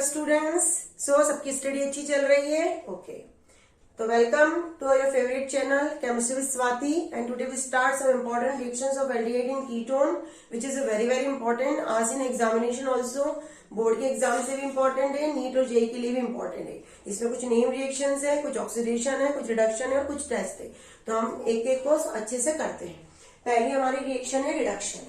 Students. सबकी study अच्छी चल रही है? ओके, तो welcome to your favourite channel chemistry with Swati and today we start some important reactions of aldehyde in ketone which is very very important आज in examination also. Board के exam से भी इंपॉर्टेंट है, नीट और JEE के लिए भी important है। इसमें कुछ नेम रिएक्शंस है, कुछ ऑक्सीडेशन है, कुछ रिडक्शन है और कुछ टेस्ट है। तो हम एक एक को अच्छे से करते हैं। पहली हमारी रिएक्शन है रिडक्शन।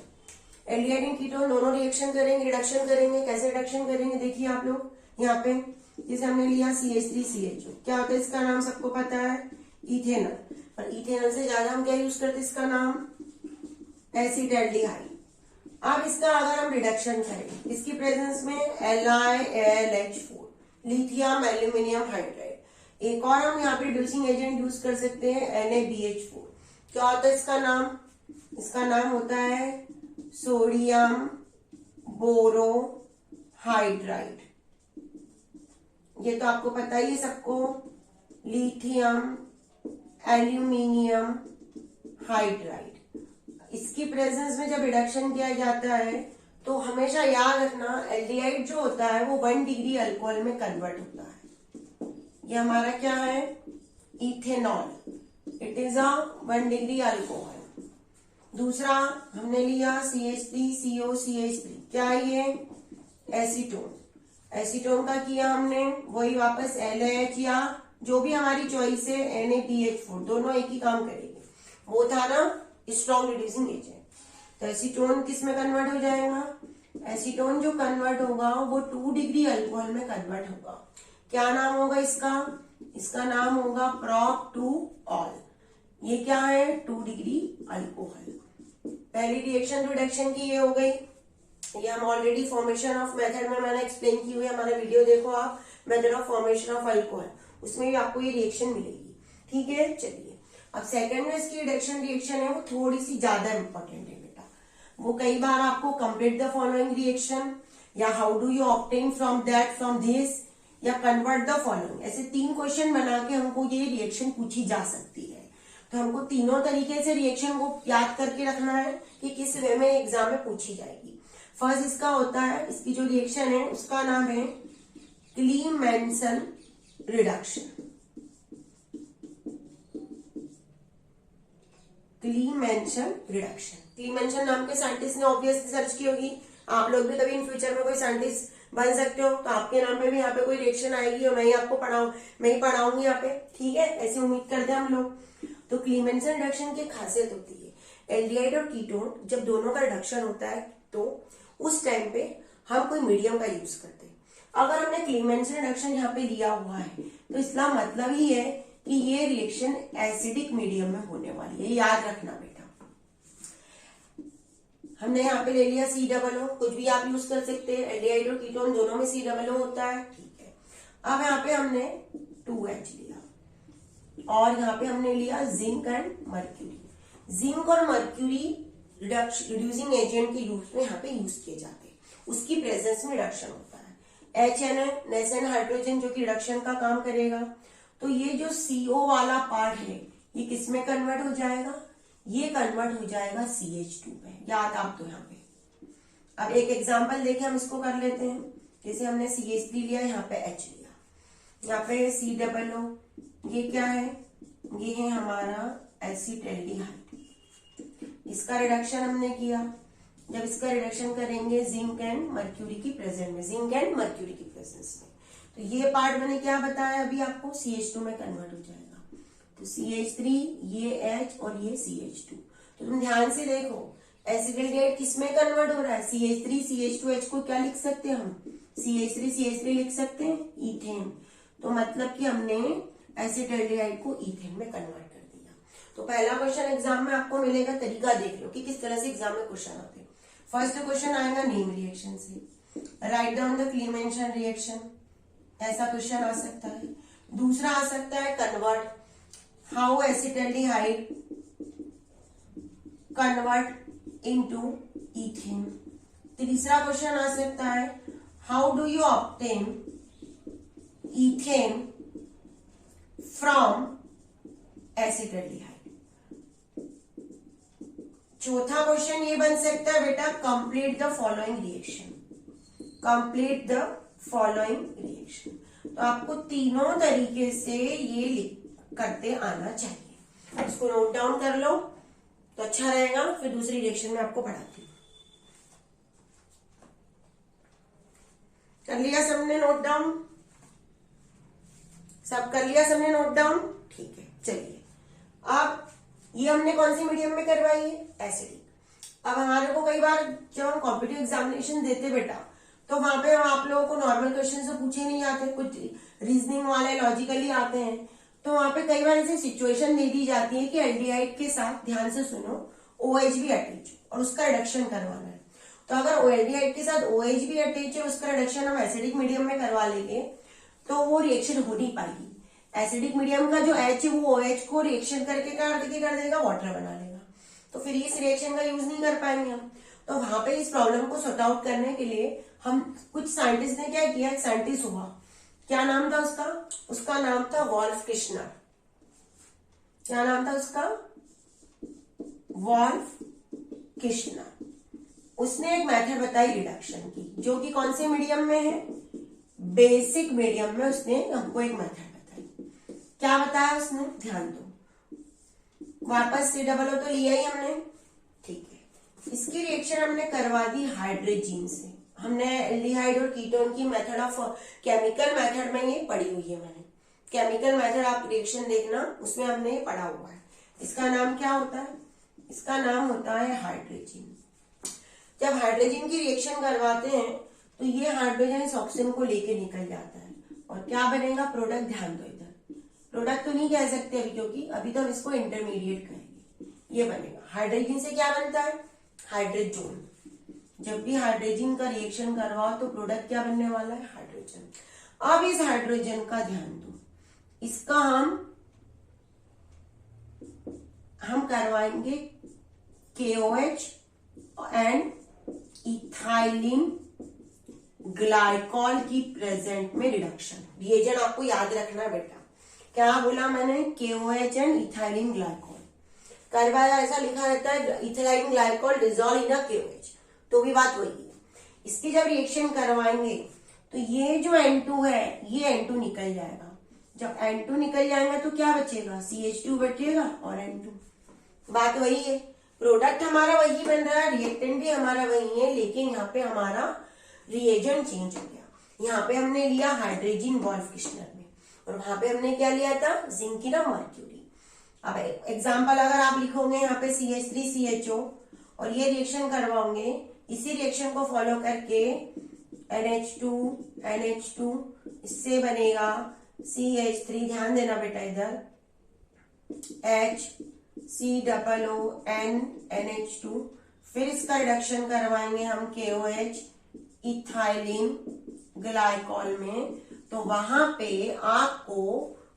एल्डिहाइड इन कीटोन दोनों रिएक्शन करेंगे, रिडक्शन करेंगे। कैसे रिडक्शन करेंगे देखिए आप लोग यहाँ पे। जैसे हमने लिया CH3CHO, क्या होता है इसका नाम सबको पता है, इथेनॉल। और इथेनॉल से ज्यादा हम क्या यूज करते हैं, इसका नाम एसिटाल्डिहाइड। अब इसका अगर हम रिडक्शन करें इसकी प्रेजेंस में LiAlH4 लिथियम एल्यूमिनियम हाइड्राइड। एक और हम यहाँ पे रिड्यूसिंग एजेंट यूज कर सकते हैं NaBH4। क्या होता है इसका नाम, इसका नाम होता है सोडियम बोरोहाइड्राइड। ये तो आपको पता ही है सबको, लिथियम एल्यूमिनियम हाइड्राइड। इसकी प्रेजेंस में जब रिडक्शन किया जाता है तो हमेशा याद रखना एल्डिहाइड जो होता है वो 1 डिग्री अल्कोहल में कन्वर्ट होता है। ये हमारा क्या है, ethanol. It is a 1 degree alcohol. दूसरा हमने लिया CH3COCH3, क्या है ये, एसीटोन। एसीटोन का किया हमने वही वापस LH या जो भी हमारी चॉइस है NaBH4, दोनों एक ही काम करेंगे। वो था ना स्ट्रॉन्ग रिड्यूसिंग एजेंट। तो एसीटोन किस में कन्वर्ट हो जाएगा, एसीटोन जो कन्वर्ट होगा वो 2 डिग्री अल्कोहल में कन्वर्ट होगा। क्या नाम होगा इसका, इसका नाम होगा प्रोप2ऑल। ये क्या है, 2 डिग्री अल्कोहल। पहली रिएक्शन रिडक्शन की ये हो गई। ये हम ऑलरेडी फॉर्मेशन ऑफ मेथड में मैंने एक्सप्लेन की हुई है, हमारा वीडियो देखो आप, method of formation of alcohol, उसमें भी आपको ये रिएक्शन मिलेगी। ठीक है, चलिए अब सेकंड में इसकी रिएक्शन है वो थोड़ी सी ज्यादा इंपॉर्टेंट है बेटा। वो कई बार आपको कंप्लीट द फॉलोइंग रिएक्शन या how do you obtain from that from this या कन्वर्ट द फॉलोइंग, ऐसे 3 क्वेश्चन बना के हमको ये रिएक्शन पूछी जा सकती है। तो हमको तीनों तरीके से रिएक्शन को याद करके रखना है कि किस वे में एग्जाम में पूछी जाएगी। फर्स्ट इसका होता है, इसकी जो रिएक्शन है उसका नाम है क्लीमेंसन रिडक्शन। क्लीमेंसन रिडक्शन, क्लीमेंसन नाम के साइंटिस्ट ने ऑब्वियसली सर्च की होगी। आप लोग भी कभी इन फ्यूचर में कोई साइंटिस्ट बन सकते हो, तो आपके नाम पे भी यहाँ पे कोई रिएक्शन आएगी और मैं ही आपको मैं ही पढ़ाऊंगी यहाँ पे। ठीक है, ऐसी उम्मीद करते हैं हम लोग। तो क्लीमेंसन रिडक्शन की खासियत होती है एल्डिहाइड और कीटोन जब दोनों का रिडक्शन होता है तो उस टाइम पे हम कोई मीडियम का यूज करते हैं। अगर हमने क्लीमेंसन रिडक्शन यहाँ पे लिया हुआ है तो इसका मतलब ही है कि ये रिएक्शन एसिडिक मीडियम में होने वाली है, याद रखना बेटा। हमने यहाँ पे ले लिया COO, कुछ भी आप यूज कर सकते हैं, एल्डिहाइड और कीटोन दोनों में COO होता है। ठीक है, अब यहाँ पे हमने 2H लिया और यहाँ पे हमने लिया जिंक एंड मर्क्यूरी। जिंक और मर्क्यूरी रिड्यूसिंग एजेंट के रूप में यहाँ पे यूज किए जाते हैं, उसकी प्रेजेंस में रिडक्शन होता है। HNN नेसेंट हाइड्रोजन जो कि रिडक्शन का काम करेगा। तो ये जो CO वाला पार्ट है ये किस में कन्वर्ट हो जाएगा, ये कन्वर्ट हो जाएगा CH2 में, याद आप तो यहाँ पे। अब एक एग्जांपल देखे हम इसको कर लेते हैं। जैसे हमने CH3 लिया, यहाँ पे H लिया, यहाँ पे COO, ये क्या है, ये है हमारा एसिटाल्डिहाइड। इसका रिडक्शन हमने किया। जब इसका रिडक्शन करेंगे जिंक एंड मर्क्यूरी की प्रेजेंस में, जिंक एंड मर्क्यूरी की प्रेजेंस में, तो ये पार्ट मैंने क्या बताया अभी आपको, CH2 में कन्वर्ट हो जाएगा। तो CH3, ये H और ये CH2। तो तुम ध्यान से देखो एसिटाल्डिहाइड किस में कन्वर्ट हो रहा है, CH3CH2H को क्या लिख सकते हैं हम, CH3CH3 लिख सकते हैं, इथेन। तो मतलब कि हमने एसिटाल्डिहाइड को इथेन में कन्वर्ट कर दिया। तो पहला क्वेश्चन एग्जाम में आपको मिलेगा, तरीका देख लो कि किस तरह से एग्जाम में क्वेश्चन आते हैं। फर्स्ट क्वेश्चन आएगा नेम रिएक्शन से, राइट डाउन द क्लीमेंसन रिएक्शन, ऐसा क्वेश्चन आ सकता है। दूसरा आ सकता है convert, how acetaldehyde convert into ethane. तीसरा क्वेश्चन आ सकता है how do you obtain ethane from acetaldehyde. चौथा क्वेश्चन ये बन सकता है बेटा, complete the following reaction, complete the following reaction. तो आपको तीनों तरीके से ये करते आना चाहिए। इसको नोट डाउन कर लो तो अच्छा रहेगा, फिर दूसरी रिएक्शन में आपको पढ़ाती हूँ। कर लिया सबने नोट डाउन? सब कर लिया सबने नोट डाउन? ठीक है, चलिए अब ये हमने कौन सी मीडियम में करवाई है? एसिडिक। अब हमारे को कई बार जब हम कॉम्पिटिटिव एग्जामिनेशन देते बेटा, तो वहां पे आप लोगों को नॉर्मल क्वेश्चन तो पूछे नहीं आते, कुछ रीजनिंग वाले लॉजिकली आते हैं। तो वहां पे कई बार ऐसी सिचुएशन दे दी जाती है कि एल्डिहाइड के साथ, ध्यान से सुनो, OH भी अटैच और उसका रिडक्शन करवाना है। तो अगर एल्डिहाइड के साथ OH भी अटैच है, उसका रिडक्शन हम एसिडिक मीडियम में करवा लेंगे तो वो रिएक्शन हो नहीं पाएगी। एसिडिक मीडियम का जो H है वो OH को रिएक्शन करके कर देगा, वाटर बना लेगा। तो फिर इस रिएक्शन का यूज नहीं कर पाएंगे हम। तो वहां पे इस प्रॉब्लम को सॉर्ट आउट करने के लिए हम कुछ साइंटिस्ट ने क्या किया, एक साइंटिस्ट हुआ, क्या नाम था उसका? उसका नाम था वॉल्फ किश्नर। क्या नाम था उसका? Wolff Kishner. उसने एक मेथड बताई रिडक्शन की, जो कि कौन से मीडियम में है? बेसिक मीडियम में उसने हमको एक मेथड बताई। क्या बताया उसने? ध्यान दो, वापस COO तो लिया ही हमने, ठीक है। इसकी रिएक्शन हमने करवा दी हाइड्रोजीन से। हमने एल्डिहाइड और कीटोन की मेथड ऑफ केमिकल मेथड में ये पढ़ी हुई है मैंने। केमिकल मेथड आप रिएक्शन देखना, उसमें हमने ये पढ़ा हुआ है। इसका नाम क्या होता है? इसका नाम होता है हाइड्रोजीन। जब हाइड्रोजन की रिएक्शन करवाते हैं तो ये हाइड्रोजन इस ऑक्सीजन को लेके निकल जाता है और क्या बनेगा? प्रोडक्ट। ध्यान दो, इधर प्रोडक्ट तो नहीं कह सकते अभी, क्योंकि अभी तो हम इसको इंटरमीडिएट कहेंगे। ये बनेगा हाइड्रोजन से क्या बनता है? हाइड्रोजन। जब भी हाइड्रोजन का रिएक्शन करवाओ तो प्रोडक्ट क्या बनने वाला है? हाइड्रोजन। अब इस हाइड्रोजन का ध्यान दो, इसका हम करवाएंगे KOH एंड इथाइलिन ग्लाइकॉल की प्रेजेंट में रिडक्शन। रिएजेंट आपको याद रखना है बेटा, क्या बोला मैंने? KOH एंड इथाइलिन ग्लाइकॉल करवाया, ऐसा लिखा रहता है ethylene glycol dissolve in KOH, तो भी बात वही है। इसकी जब रिएक्शन करवाएंगे तो ये जो N2 है ये N2 निकल जाएगा। जब N2 निकल जाएगा तो क्या बचेगा? CH2 बचेगा और N2। बात वही है, प्रोडक्ट हमारा वही बन रहा है, रिएक्टेंट भी हमारा वही है, लेकिन यहाँ पे हमारा रिएजेंट चेंज हो गया। यहाँ पे हमने लिया हाइड्रोजन वॉल्फ किश्नर में, और वहां पे हमने क्या लिया था? जिंकिनम मर्क्यूरी। अब एग्जाम्पल अगर आप लिखोगे यहाँ पे CH3CHO और ये रिएक्शन करवाओगे, इसी रिएक्शन को फॉलो करके NH2 इससे बनेगा CH3, ध्यान देना बेटा इधर, HCOON NH2, फिर इसका रिडक्शन करवाएंगे हम KOH इथाइलिन ग्लाइकॉल में, तो वहां पे आपको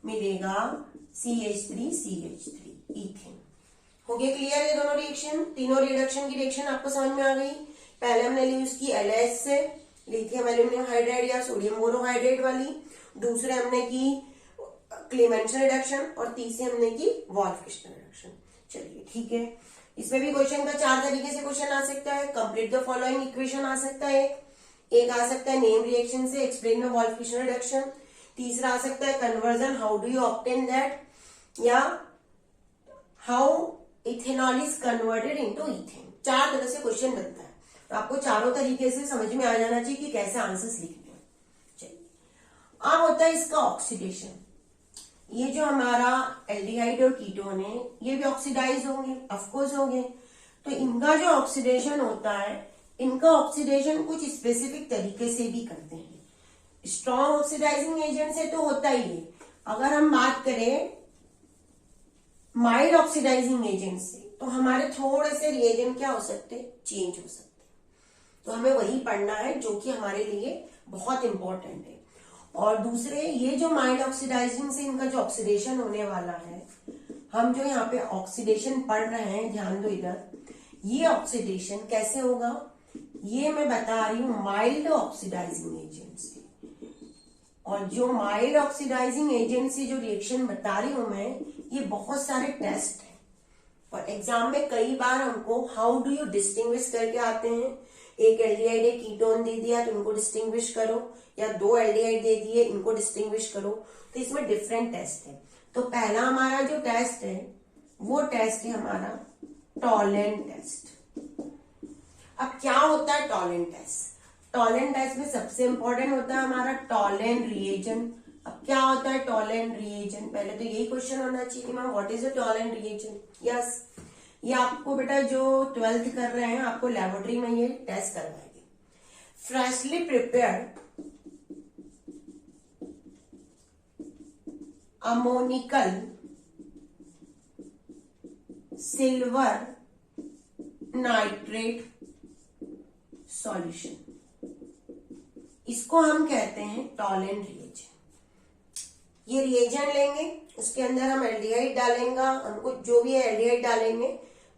मिलेगा CH3CH3 इथेन। हो गया क्लियर है दोनों रिएक्शन? तीनों रिडक्शन की रिएक्शन आपको समझ में आ गई। पहले हमने ली उसकी LH से, लिथियम एल्यूमिनियम हाइड्राइड या सोडियम बोरोहाइड्रेट वाली, दूसरे हमने की क्लेमेंसन रिडक्शन और तीसरी हमने की वॉल्फ किश्नर रिडक्शन। चलिए ठीक है, इसमें भी क्वेश्चन का 4 तरीके से क्वेश्चन आ सकता है। कंप्लीट द फॉलोइंग इक्वेशन आ सकता है, एक आ सकता है नेम रिएक्शन से explain the Wolff Kishner reduction, तीसरा आ सकता है conversion, how do you obtain that, या how ethanol is converted into ethane. 4 तरह से क्वेश्चन बनता है, तो आपको चारों तरीके से समझ में आ जाना चाहिए कि कैसे आंसर्स लिखने हैं। चलिए, अब होता है इसका ऑक्सीडेशन। ये जो हमारा एल्डिहाइड और कीटोन है ये भी ऑक्सीडाइज होंगे, ऑफकोर्स होंगे। तो इनका जो ऑक्सीडेशन होता है, इनका ऑक्सीडेशन कुछ स्पेसिफिक तरीके से भी करते हैं। स्ट्रॉन्ग ऑक्सीडाइजिंग एजेंट से तो होता ही है। अगर हम बात करें माइल्ड ऑक्सीडाइजिंग एजेंट से, तो हमारे थोड़े से रिएजेंट क्या हो सकते? चेंज हो सकते। तो हमें वही पढ़ना है जो कि हमारे लिए बहुत इंपॉर्टेंट है। और दूसरे, ये जो माइल्ड ऑक्सीडाइजिंग से इनका जो ऑक्सीडेशन होने वाला है, हम जो यहाँ पे ऑक्सीडेशन पढ़ रहे हैं, ध्यान दो इधर, ये ऑक्सीडेशन कैसे होगा? ये मैं बता रही हूं माइल्ड ऑक्सीडाइजिंग एजेंट से। और जो माइल्ड ऑक्सीडाइजिंग एजेंट से जो रिएक्शन बता रही हूं मैं, ये बहुत सारे टेस्ट है और एग्जाम में कई बार हमको हाउ डू यू डिस्टिंग्विश करके आते हैं। एक एल्डिहाइड एक कीटोन दे दिया तो इनको डिस्टिंग्विश करो, या 2 एल्डिहाइड दे दिए इनको डिस्टिंग्विश करो। तो इसमें डिफरेंट टेस्ट है। तो पहला हमारा जो टेस्ट है वो टेस्ट है हमारा टॉलेंट टेस्ट। अब क्या होता है टॉलेंट टेस्ट? टॉलेंट टेस्ट में सबसे इंपॉर्टेंट होता है हमारा टॉलेंट रिएजेंट। अब क्या होता है टॉलेंट रिएजेंट? पहले तो यही क्वेश्चन होना चाहिए कि ma'am what is a Tollens reagent. Yes, ये आपको बेटा जो 12th कर रहे हैं आपको लेबोरेटरी में ये टेस्ट करवाएंगे। Freshly prepared ammoniacal silver nitrate solution, इसको हम कहते हैं टॉलेंट रिएजेंट। ये रिएजेंट लेंगे, उसके अंदर हम एल्डिहाइड डालेंगे, हमको जो भी है एल्डिहाइड डालेंगे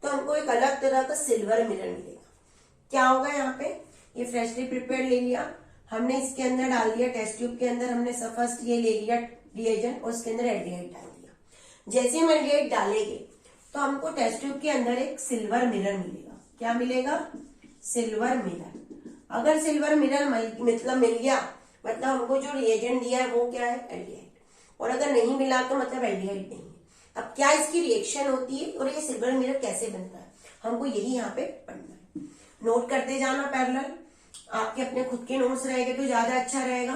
तो हमको एक अलग तरह का सिल्वर मिरर मिलेगा। क्या होगा यहाँ पे, ये फ्रेशली प्रिपेयर्ड ले लिया हमने, इसके अंदर डाल दिया टेस्ट ट्यूब के अंदर हमने फर्स्ट ये ले लिया रिएजेंट और उसके अंदर एल्डिहाइड डाल दिया। जैसे हम एल्डिहाइड डालेंगे तो हमको टेस्ट ट्यूब के अंदर एक सिल्वर मिरर मिलेगा। क्या मिलेगा? Silver mirror. अगर सिल्वर मिरर मतलब मिल गया मतलब हमको जो रिएजेंट दिया है वो क्या है? एल्डिहाइड। और अगर नहीं मिला तो मतलब एल्डिहाइड नहीं है। अब क्या इसकी रिएक्शन होती है और ये सिल्वर मिरर कैसे बनता है हमको यही यहाँ पे पढ़ना है। नोट करते जाना पैरेलल। आपके अपने खुद के नोट्स रहेंगे तो ज्यादा अच्छा रहेगा,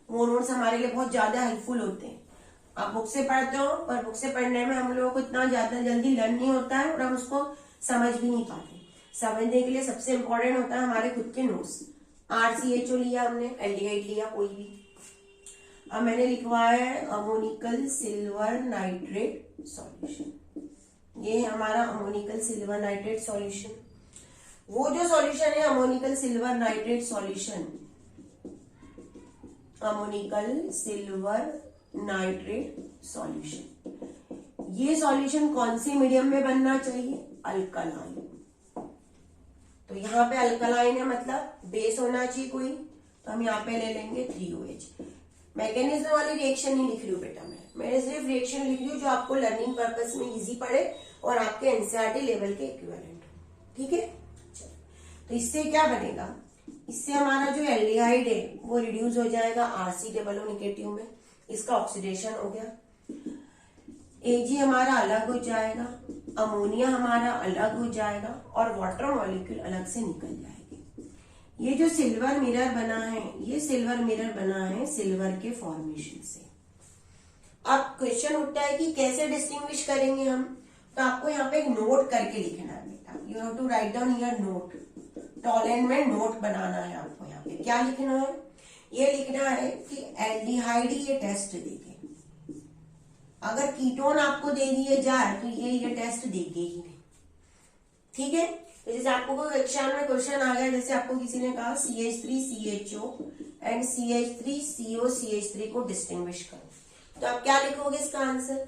वो नोट्स हमारे लिए बहुत ज्यादा हेल्पफुल होते हैं। आप बुक से पढ़ते हो पर बुक से पढ़ने में हम लोगों को इतना ज्यादा जल्दी लर्न नहीं होता है और हम उसको समझ भी नहीं पाते। समझने के लिए सबसे इंपॉर्टेंट होता है हमारे खुद के नोट्स। RCHO लिया हमने, एल्डिहाइड लिया कोई भी। अब मैंने लिखवाया है अमोनिकल सिल्वर नाइट्रेट सॉल्यूशन। ये है हमारा अमोनिकल सिल्वर नाइट्रेट सॉल्यूशन। वो जो सॉल्यूशन है ammoniacal silver nitrate solution, ammoniacal silver nitrate solution, ये सॉल्यूशन कौन सी मीडियम में बनना चाहिए? अल्कलाइन। तो यहाँ पे अल्कलाइन है मतलब बेस होना चाहिए कोई, तो हम यहाँ पे ले लेंगे 3OH। मैकेनिज्म वाली रिएक्शन नहीं लिख रही हूँ बेटा, मैं सिर्फ रिएक्शन लिख रही हूँ जो आपको लर्निंग पर्पस में इजी पड़े और आपके एनसीईआरटी लेवल के इक्विवेलेंट। ठीक है, तो इससे क्या बनेगा? इससे हमारा जो एल्डिहाइड है वो रिड्यूस हो जाएगा RC≡O नेगेटिव में, इसका ऑक्सीडेशन हो गया। Ag हमारा अलग हो जाएगा, अमोनिया हमारा अलग हो जाएगा और वाटर मॉलिक्यूल अलग से निकल जाएंगे। ये जो सिल्वर मिरर बना है ये सिल्वर मिरर बना है सिल्वर के फॉर्मेशन से। अब क्वेश्चन उठता है कि कैसे डिस्टिंग्विश करेंगे हम, तो आपको यहाँ पे एक नोट करके लिखना है बेटा। You have to write down your note. Tollens में नोट बनाना है आपको। यहाँ पे क्या लिखना है? ये लिखना है कि एल्डिहाइड ये टेस्ट देंगे, अगर कीटोन आपको दे दिए जाए तो ये टेस्ट देंगे ही नहीं। ठीक है, तो जैसे आपको कोई एग्जाम में क्वेश्चन आ गया, जैसे आपको किसी ने कहा CH3CHO एंड CH3COCH3 को डिस्टिंग्विश करो, तो आप क्या लिखोगे इसका answer?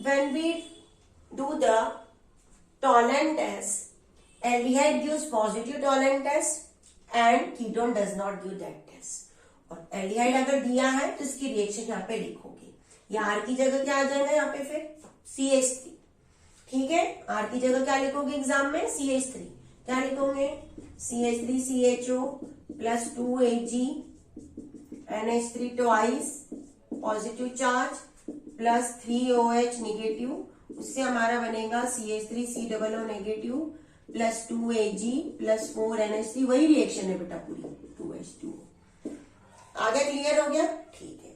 When we do the Tollens test, aldehyde gives positive Tollens test and ketone does not give that test. और एल्डिहाइड अगर दिया है तो इसकी रिएक्शन यहाँ पे लिखोगे। या R की जगह क्या आ जाएगा यहाँ पे फिर? CH3। ठीक है, R की जगह क्या लिखोगे एग्जाम में? CH3। क्या लिखोगे? CH3CHO plus 2Ag NH3 twice positive charge plus 3OH negative, उससे हमारा बनेगा CH3COO negative plus 2Ag plus 4NH3। वही रिएक्शन है बेटा पूरी, 2H2O। आगे क्लियर हो गया? ठीक है।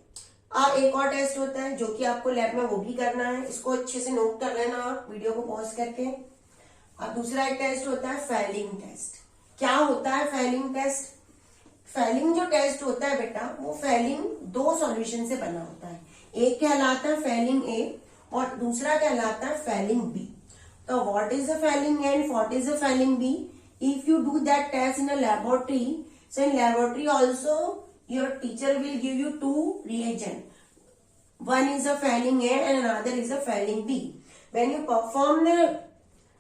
अब एक और टेस्ट होता है जो कि आपको लैब में वो भी करना है, इसको अच्छे से नोट कर लेना आप वीडियो को पॉज करके। अब दूसरा एक टेस्ट होता है फेलिंग टेस्ट। क्या होता है फेलिंग टेस्ट? फेलिंग जो टेस्ट होता है बेटा वो फेलिंग 2 सॉल्यूशन से बना होता है। एक कहलाता है फेलिंग A और दूसरा कहलाता है Fehling B। So what is the failing A and what is the failing B? If you do that test in a laboratory, so in laboratory also your teacher will give you 2 reagent. One is a failing A and another is a failing B. When you perform the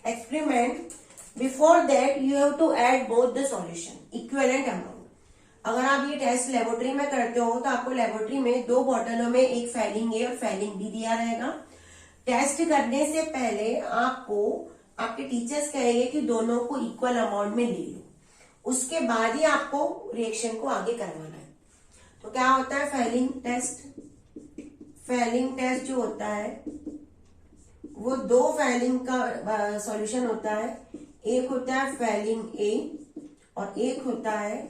experiment, before that you have to add both the solution, equivalent amount. अगर आप ये test laboratory में करते हो तो आपको laboratory में 2 बॉटलों में एक फैलिंग ए और फैलिंग बी दिया रहेगा। टेस्ट करने से पहले आपको आपके टीचर्स कहेंगे कि दोनों को इक्वल अमाउंट में ले लो। उसके बाद ही आपको रिएक्शन को आगे करवाना है। तो क्या होता है फेलिंग टेस्ट? फेलिंग टेस्ट जो होता है वो दो फेलिंग का सॉल्यूशन होता है। एक होता है फेलिंग ए और एक होता है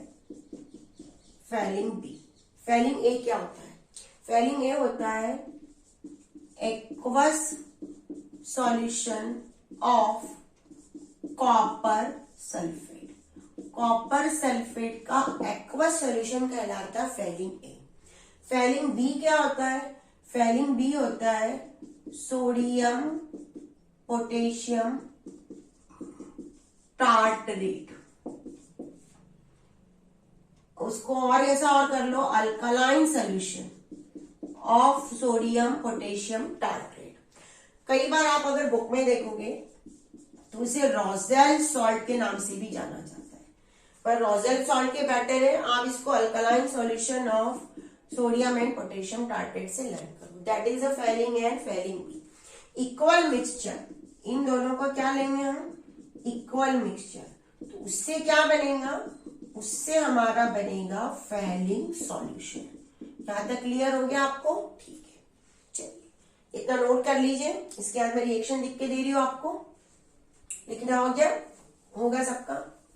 फेलिंग बी। फेलिंग ए क्या होता है? फेलिंग ए होता है aqueous solution of copper sulphate. Copper sulphate का एक्वस सॉल्यूशन कहलाता है फेलिंग ए। फेलिंग बी क्या होता है? फेलिंग बी होता है सोडियम पोटेशियम टार्टरेट। उसको और ऐसा और कर लो, alkaline solution of sodium potassium tartrate. कई बार आप अगर बुक में देखोगे तो इसे रोजेल सॉल्ट के नाम से भी जाना जाता है, पर रोजेल सॉल्ट के बेटर है आप इसको alkaline solution of sodium and potassium tartrate से लर्न करो। That is a Fehling and Fehling B. Equal mixture, इन दोनों को क्या लेंगे हम? Equal mixture. तो उससे क्या बनेगा? उससे हमारा बनेगा फेलिंग सॉल्यूशन। यहां तक क्लियर हो गया आपको? ठीक है, चलिए इतना नोट कर लीजिए। इसके बाद मैं रिएक्शन लिख के दे रही हूं आपको। लिखना हो गया? होगा सबका?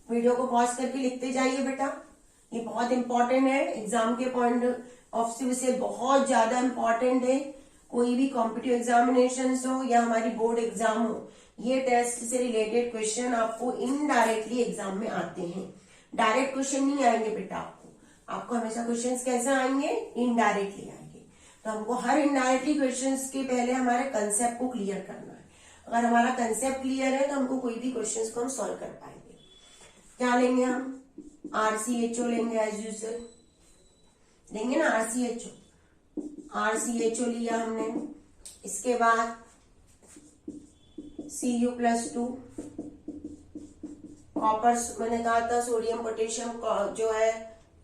वीडियो को पॉज करके लिखते जाइए बेटा, ये बहुत इंपॉर्टेंट है। एग्जाम के पॉइंट ऑफ व्यू से बहुत ज्यादा इंपॉर्टेंट है। कोई भी कॉम्पिटिटिव एग्जामिनेशन हो या हमारी बोर्ड एग्जाम हो, ये टेस्ट से रिलेटेड क्वेश्चन आपको इनडायरेक्टली एग्जाम में आते हैं। डायरेक्ट क्वेश्चन नहीं आएंगे बेटा आपको हमेशा क्वेश्चंस कैसे आएंगे? इनडायरेक्टली आएंगे। तो हमको हर इनडायरेक्टली क्वेश्चंस के पहले हमारे कंसेप्ट को क्लियर करना है। अगर हमारा कंसेप्ट क्लियर है तो हमको कोई भी क्वेश्चंस को हम सॉल्व कर पाएंगे। क्या लेंगे हम? RCHO लेंगे एज यूजुअल, लेंगे ना RCHO। RCHO लिया हमने। इसके बाद Cu+2 कॉपर, मैंने कहा था सोडियम पोटेशियम जो है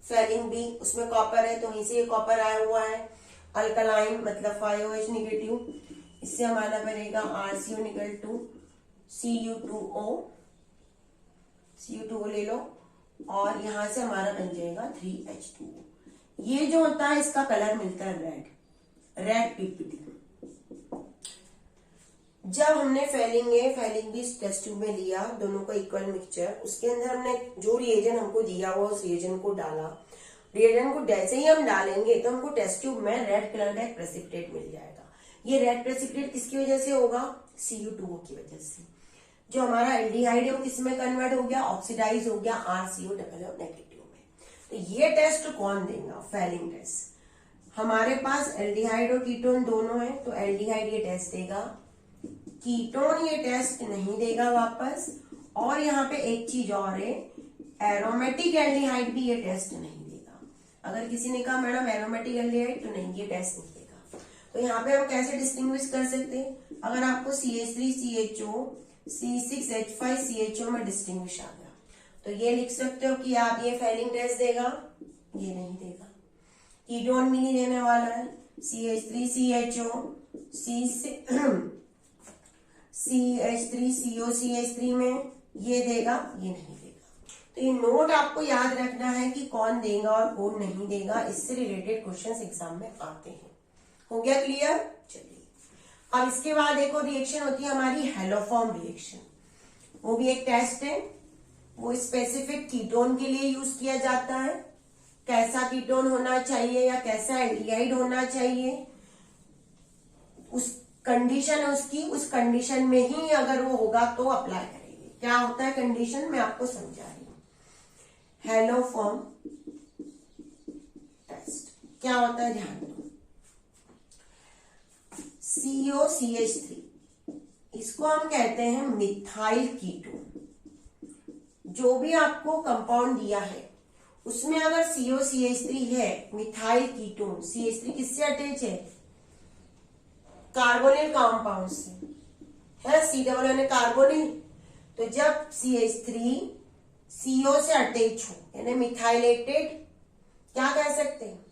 फेलिंग बी, उसमें कॉपर है तो वहीं से ये कॉपर आया हुआ है। अल्कलाइन मतलब FiOH नेगेटिव, इससे हमारा बनेगा RCO निकल टू Cu2O। Cu2O ले लो और यहां से हमारा बन जाएगा 3H2O। ये जो होता है इसका कलर मिलता है रेड PPT। जब हमने Fehling A Fehling B test tube में लिया दोनों का इक्वल मिक्सचर, उसके अंदर हमने जो रिएजेंट हमको दिया हुआ उस रिएजेंट को डाला। रिएजेंट को जैसे ही हम डालेंगे तो हमको टेस्ट ट्यूब में रेड कलर का एक प्रेसिपिटेट मिल जाएगा। ये रेड प्रेसिपिटेट किसकी वजह से होगा? Cu2O की वजह से। जो हमारा एल्डिहाइड है वो किसमें कन्वर्ट हो गया? ऑक्सीडाइज हो गया RCO नेगेटिव में। तो ये टेस्ट कौन देगा? Fehling test. हमारे पास एल्डिहाइड और कीटोन दोनों है तो एल्डिहाइड ये टेस्ट देगा, कीटोन ये टेस्ट नहीं देगा वापस। और यहाँ पे एक चीज और है, एरोमेटिक एल्डिहाइड भी ये टेस्ट नहीं देगा। अगर किसी ने कहा मैडम एरोमेटिक एल्डिहाइड, तो नहीं, ये टेस्ट नहीं देगा। तो यहाँ पे हम कैसे डिस्टिंग्विश कर सकते हैं? अगर आपको CH3CHO C6H5CHO में डिस्टिंग्विश आ गया तो ये लिख सकते हो कि आप ये फेलिंग टेस्ट देगा, ये नहीं देगा। कीटोन भी नहीं देने वाला है, CH3CHO CH3COCH3 में ये देगा, ये नहीं देगा। तो ये नोट आपको याद रखना है कि कौन देगा और कौन नहीं देगा। इससे रिलेटेड क्वेश्चंस एग्जाम में आते हैं। हो गया क्लियर? चलिए अब इसके बाद एक और रिएक्शन होती है हमारी हेलोफॉर्म रिएक्शन। वो भी एक टेस्ट है, वो स्पेसिफिक कीटोन के लिए यूज किया जाता है। कैसा कीटोन होना चाहिए या कैसा एल्डिहाइड होना चाहिए, उस कंडीशन है उसकी, उस कंडीशन में ही अगर वो होगा तो अप्लाई करेंगे। क्या होता है कंडीशन, मैं आपको समझा रही हूँ। हेलोफॉर्म टेस्ट क्या होता है ध्यान दो। COCH3 इसको हम कहते हैं मिथाइल कीटोन। जो भी आपको कंपाउंड दिया है उसमें अगर COCH3 है मिथाइल कीटोन, CH3 किससे अटैच है? कार्बोनिल कंपाउंड से है, C कार्बोनिल। तो जब CH3 CO से अटैच हो यानी मिथाइलेटेड, क्या कह सकते हैं?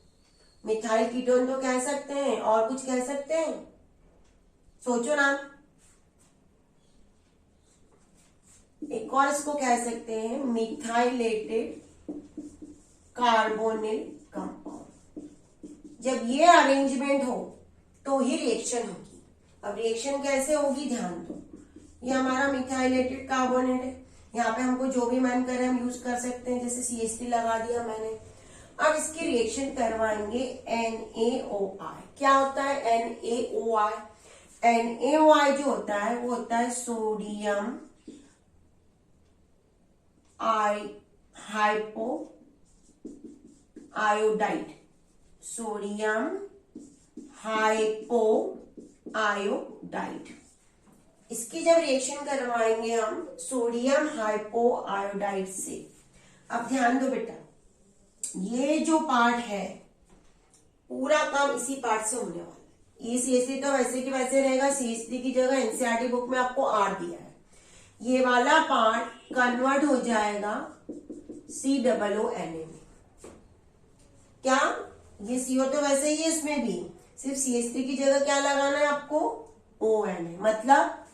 मिथाइल कीटोन तो कह सकते हैं, और कुछ कह सकते हैं? सोचो ना। एक और इसको कह सकते हैं मिथाइलेटेड कार्बोनिल कंपाउंड। जब ये अरेंजमेंट हो तो ही रिएक्शन होगी। अब रिएक्शन कैसे होगी ध्यान दो, ये हमारा मिथाइलेटेड कार्बोनेट है, यहाँ पे हमको जो भी मन करे हम यूज कर सकते हैं, जैसे CH3 लगा दिया मैंने। अब इसकी रिएक्शन करवाएंगे NaOI। क्या होता है NaOI? NaOI जो होता है वो होता है sodium hypo iodide, sodium hypo iodide. इसकी जब रिएक्शन करवाएंगे हम सोडियम हाइपो आयोडाइड से, अब ध्यान दो बेटा, ये जो पार्ट है पूरा काम इसी पार्ट से होने वाला है। ये CH3 तो वैसे की वैसे रहेगा, CH3 की जगह NCERT बुक में आपको R दिया है। ये वाला पार्ट कन्वर्ट हो जाएगा COONA में। क्या ये CO तो वैसे ही है, इसमें भी सिर्फ CH3 की जगह क्या लगाना है आपको ONA, मतलब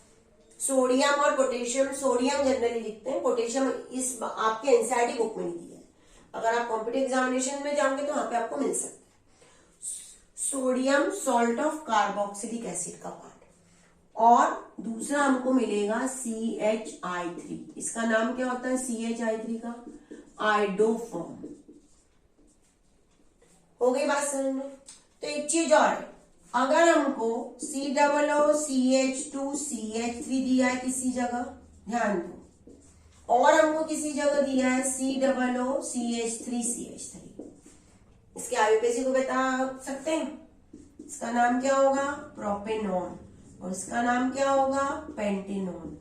सोडियम और पोटेशियम। सोडियम जनरली लिखते हैं, पोटेशियम इस आपके NCERT बुक में नहीं दिया है। अगर आप कॉम्पिटिटिव एग्जामिनेशन में जाओगे तो वहां पे आपको मिल सकता है। Sodium salt of carboxylic acid का पार्ट, और दूसरा हमको मिलेगा CHI3। इसका नाम क्या होता है CHI3 का? आइडोफॉर्म। हो गई बात समझ में? तो एक चीज और है, अगर हमको COOCH2CH3 दिया है किसी जगह, ध्यान दो, और हमको किसी जगह दिया है COOCH3CH3, इसके आईयूपीएसी को बता सकते हैं? इसका नाम क्या होगा? प्रोपेनॉन, और इसका नाम क्या होगा? पेंटेनॉन।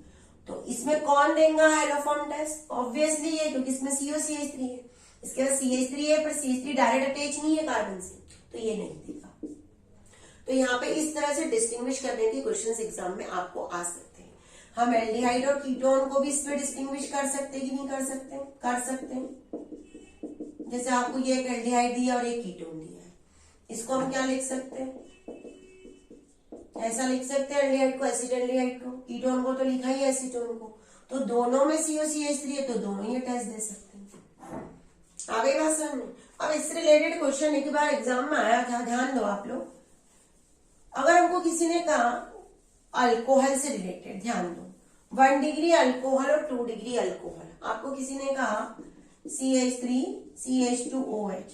तो इसमें कौन देगा हाइड्रोफॉर्म टेस्ट? ऑब्वियसली ये, क्योंकि इसमें COCH3 है। इसके बाद CH3 है, पर CH3 डायरेक्ट अटैच नहीं है कार्बन से, तो ये नहीं देगा। तो यहाँ पे इस तरह से डिस्टिंग्विश करने के क्वेश्चंस एग्जाम में आपको आ सकते हैं। हम एल्डिहाइड और कीटोन को भी इसमें डिस्टिंग्विश कर सकते हैं कि नहीं कर सकते? कर सकते हैं। जैसे आपको ये एक एल्डिहाइड दिया और एक कीटोन दिया है, इसको हम क्या लिख सकते हैं? ऐसा लिख सकते हैं एल्डिहाइड को एसिटाल्डिहाइड को, कीटोन को तो लिखा ही है एसीटोन को, तो दोनों में COCH3 है तो दोनों ही टेस्ट दे सकते हैं। आ गई बात समझ में? अब इससे रिलेटेड क्वेश्चन एक बार एग्जाम में आया था, ध्यान दो आप लोग। अगर हमको किसी ने कहा अल्कोहल से रिलेटेड, ध्यान दो, 1 डिग्री अल्कोहल और 2 डिग्री अल्कोहल, आपको किसी ने कहा CH3 CH2OH,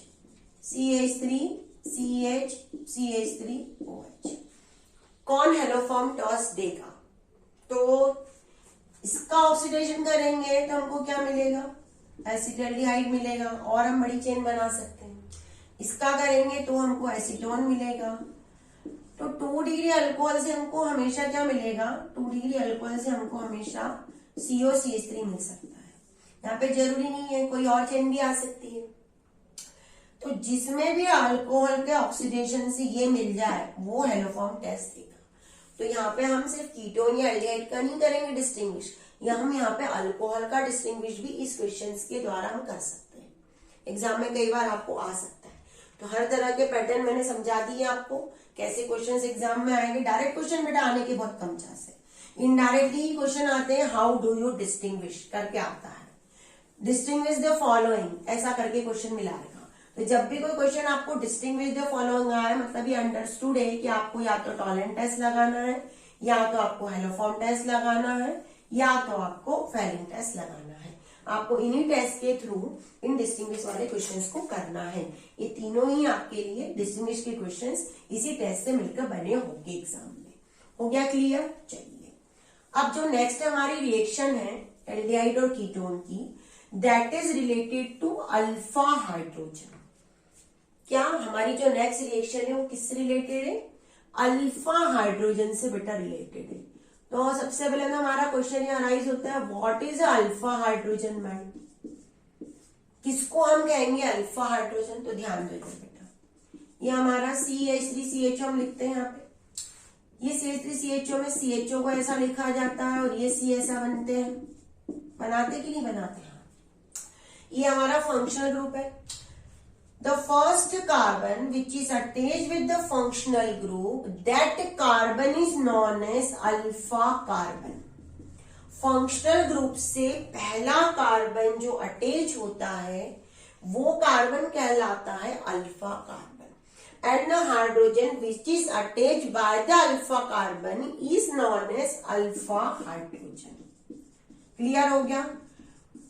CH3 CH CH3OH, कौन हेलोफॉर्म टॉस देगा? तो इसका ऑक्सीडेशन करेंगे तो हमको क्या मिलेगा? एसिटाल्डिहाइड मिलेगा, और हम बड़ी चेन बना सकते हैं। इसका करेंगे तो हमको एसीटोन मिलेगा। तो 2 डिग्री अल्कोहल से हमको हमेशा क्या मिलेगा? 2 डिग्री अल्कोहल से हमको हमेशा COCH3 मिल सकता है। यहाँ पे जरूरी नहीं है, कोई और चेन भी आ सकती है। तो जिसमें भी अल्कोहल के ऑक्सीडेशन से ये मिल जाए वो हेलोफॉर्म टेस्ट देगा। तो यहाँ पे हम सिर्फ कीटोन या एल्डिहाइड का नहीं करेंगे डिस्टिंग्विश, या हम यहाँ पे अल्कोहल का डिस्टिंग्विश भी इस क्वेश्चन के द्वारा हम कर सकते हैं। एग्जाम में कई बार आपको आ सकता है। तो हर तरह के पैटर्न मैंने समझा दिए आपको, कैसे क्वेश्चन एग्जाम में आएंगे। डायरेक्ट क्वेश्चन बेटा आने के बहुत कम चांस है, इनडायरेक्टली ही क्वेश्चन आते हैं। हाउ डू यू डिस्टिंग्विश करके आता है, डिस्टिंग्विश द फॉलोइंग, ऐसा करके क्वेश्चन मिलाएगा। तो जब भी कोई क्वेश्चन आपको डिस्टिंग्विश द फॉलोइंग आए, मतलब ये अंडरस्टूड है कि आपको या तो टॉलेंट टेस्ट लगाना है, या तो आपको हेलोफॉर्म टेस्ट लगाना है, या तो आपको फेलिंग टेस्ट लगाना है। आपको इन्हीं टेस्ट के थ्रू इन डिस्टिंग्विश वाले क्वेश्चंस को करना है। ये तीनों ही आपके लिए डिस्टिंग्विश के क्वेश्चंस इसी टेस्ट से मिलकर बने होंगे एग्जाम में। हो गया क्लियर? चलिए अब जो नेक्स्ट हमारी रिएक्शन है एल्डिहाइड और कीटोन की, that is related to alpha hydrogen. क्या हमारी जो नेक्स्ट रिएक्शन है वो किससे रिलेटेड है? अल्फा हाइड्रोजन से बेटा रिलेटेड है। तो सबसे पहले तो हमारा क्वेश्चन यहाँ राइज होता है, what is alpha hydrogen man? किसको हम कहेंगे अल्फा हाइड्रोजन? तो ध्यान दो बेटा, ये हमारा CH3CHO हम लिखते हैं यहाँ पे। ये CH3CHO में CHO को ऐसा लिखा जाता है और ये C ऐसा बनते हैं, बनाते कि नहीं बनाते? हाँ। ये हमारा फंक्शनल ग्रुप है। The first carbon which is attached with the functional group, that carbon is known as alpha carbon. Functional group से पहला कार्बन जो अटैच होता है वो कार्बन कहलाता है alpha carbon, and the hydrogen which is attached by the alpha carbon is known as alpha hydrogen. Clear हो गया?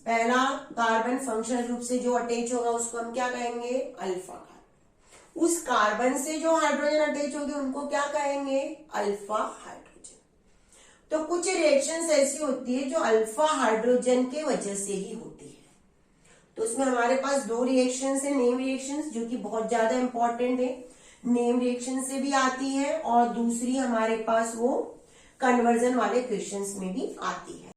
पहला कार्बन फंक्शनल ग्रुप से जो अटैच होगा उसको हम क्या कहेंगे? Alpha carbon. उस कार्बन से जो हाइड्रोजन अटैच होगी उनको क्या कहेंगे? Alpha hydrogen. तो कुछ रिएक्शंस ऐसी होती है जो अल्फा हाइड्रोजन के वजह से ही होती है। तो उसमें हमारे पास दो रिएक्शंस है, नेम रिएक्शंस, जो कि बहुत ज्यादा इंपॉर्टेंट है, नेम रिएक्शन से भी आती है और दूसरी हमारे पास वो कन्वर्जन वाले क्वेश्चंस में भी आती है।